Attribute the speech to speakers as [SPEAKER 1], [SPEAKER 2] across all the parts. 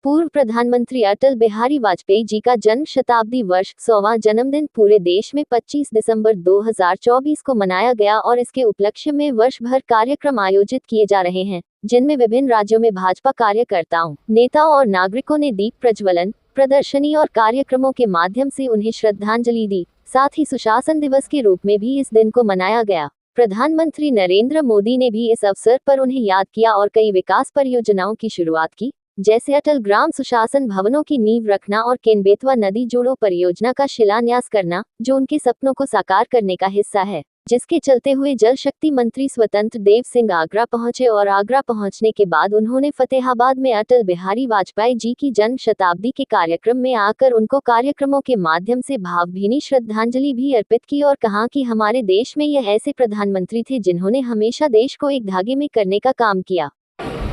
[SPEAKER 1] पूर्व प्रधानमंत्री अटल बिहारी वाजपेयी जी का जन्म शताब्दी वर्ष 100वां जन्मदिन पूरे देश में 25 दिसंबर 2024 को मनाया गया और इसके उपलक्ष्य में वर्ष भर कार्यक्रम आयोजित किए जा रहे हैं, जिनमें विभिन्न राज्यों में भाजपा कार्यकर्ताओं, नेताओं और नागरिकों ने दीप प्रज्वलन, प्रदर्शनी और कार्यक्रमों के माध्यम से उन्हें श्रद्धांजलि दी। साथ ही सुशासन दिवस के रूप में भी इस दिन को मनाया गया। प्रधानमंत्री नरेंद्र मोदी ने भी इस अवसर पर उन्हें याद किया और कई विकास परियोजनाओं की शुरुआत की, जैसे अटल ग्राम सुशासन भवनों की नींव रखना और केन-बेतवा नदी जोड़ो परियोजना का शिलान्यास करना, जो उनके सपनों को साकार करने का हिस्सा है, जिसके चलते हुए जल शक्ति मंत्री स्वतंत्र देव सिंह आगरा पहुंचे और आगरा पहुंचने के बाद उन्होंने फतेहाबाद में अटल बिहारी वाजपेयी जी की जन्म शताब्दी के कार्यक्रम में आकर उनको कार्यक्रमों के माध्यम से भावभीनी श्रद्धांजलि भी अर्पित की और कहा कि हमारे देश में यह ऐसे प्रधानमंत्री थे जिन्होंने हमेशा देश को एक धागे में करने का काम किया।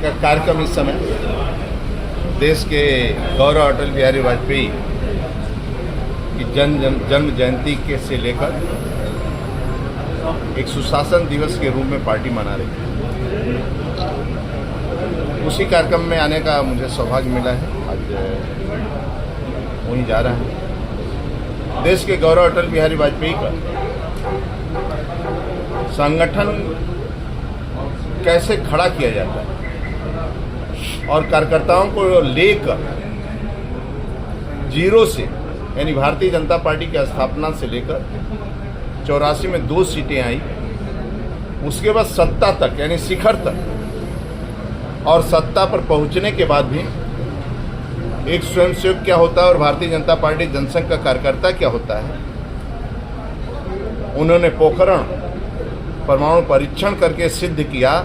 [SPEAKER 2] कार्यक्रम इस समय देश के गौरव अटल बिहारी वाजपेयी की जन्म जयंती के से लेकर एक सुशासन दिवस के रूप में पार्टी मना रही है। उसी कार्यक्रम में आने का मुझे सौभाग्य मिला है। आज वहीं जा रहा है। देश के गौरव अटल बिहारी वाजपेयी का संगठन कैसे खड़ा किया जाता है और कार्यकर्ताओं को लेकर जीरो से, यानी भारतीय जनता पार्टी की स्थापना से लेकर 84 में 2 सीटें आई, उसके बाद सत्ता तक यानी शिखर तक, और सत्ता पर पहुंचने के बाद भी एक स्वयंसेवक क्या होता है और भारतीय जनता पार्टी जनसंघ का कार्यकर्ता क्या होता है। उन्होंने पोखरण परमाणु परीक्षण करके सिद्ध किया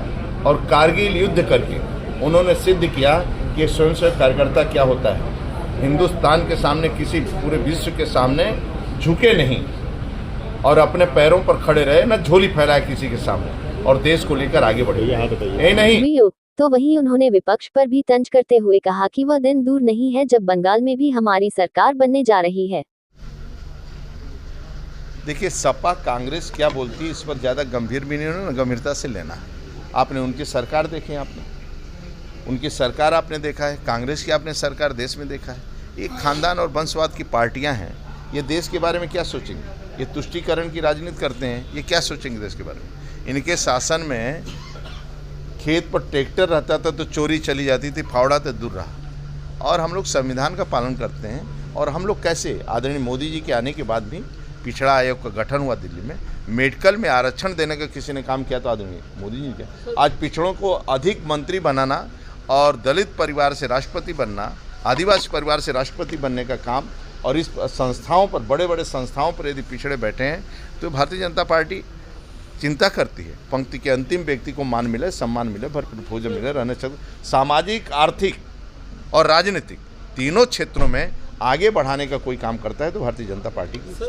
[SPEAKER 2] और कारगिल युद्ध करके उन्होंने सिद्ध किया कि स्वयंसेवक कार्यकर्ता क्या होता है। हिंदुस्तान के सामने, किसी पूरे विश्व के सामने झुके नहीं और अपने पैरों पर खड़े रहे, न झोली फैलाए किसी के सामने, और देश को लेकर आगे बढ़े। यही नहीं
[SPEAKER 1] तो वहीं उन्होंने विपक्ष पर भी तंज करते हुए कहा कि वह दिन दूर नहीं है जब बंगाल में भी हमारी सरकार बनने जा रही है।
[SPEAKER 2] देखिए, सपा कांग्रेस क्या बोलती है इस पर ज़्यादा गंभीर भी नहीं होना, गंभीरता से लेना है। आपने उनकी सरकार देखी, आपने उनकी सरकार आपने देखा है, कांग्रेस की आपने सरकार देश में देखा है। एक खानदान और वंशवाद की पार्टियां हैं, ये देश के बारे में क्या सोचेंगे? ये तुष्टीकरण की राजनीति करते हैं, ये क्या सोचेंगे देश के बारे में? इनके शासन में खेत पर ट्रैक्टर रहता था तो चोरी चली जाती थी, फावड़ा तो दूर रहा। और हम लोग संविधान का पालन करते हैं। और हम लोग कैसे, आदरणीय मोदी जी के आने के बाद भी पिछड़ा आयोग का गठन हुआ दिल्ली में, मेडिकल में आरक्षण देने का किसी ने काम किया तो आदरणीय मोदी जी ने किया। आज पिछड़ों को अधिक मंत्री बनाना और दलित परिवार से राष्ट्रपति बनना, आदिवासी परिवार से राष्ट्रपति बनने का काम, और इस संस्थाओं पर, बड़े बड़े संस्थाओं पर यदि पिछड़े बैठे हैं तो भारतीय जनता पार्टी चिंता करती है पंक्ति के अंतिम व्यक्ति को मान मिले, सम्मान मिले, भरपूर भोजन मिले, रहने चाहिए। सामाजिक, आर्थिक और राजनीतिक तीनों क्षेत्रों में आगे बढ़ाने का कोई काम करता है तो भारतीय जनता पार्टी की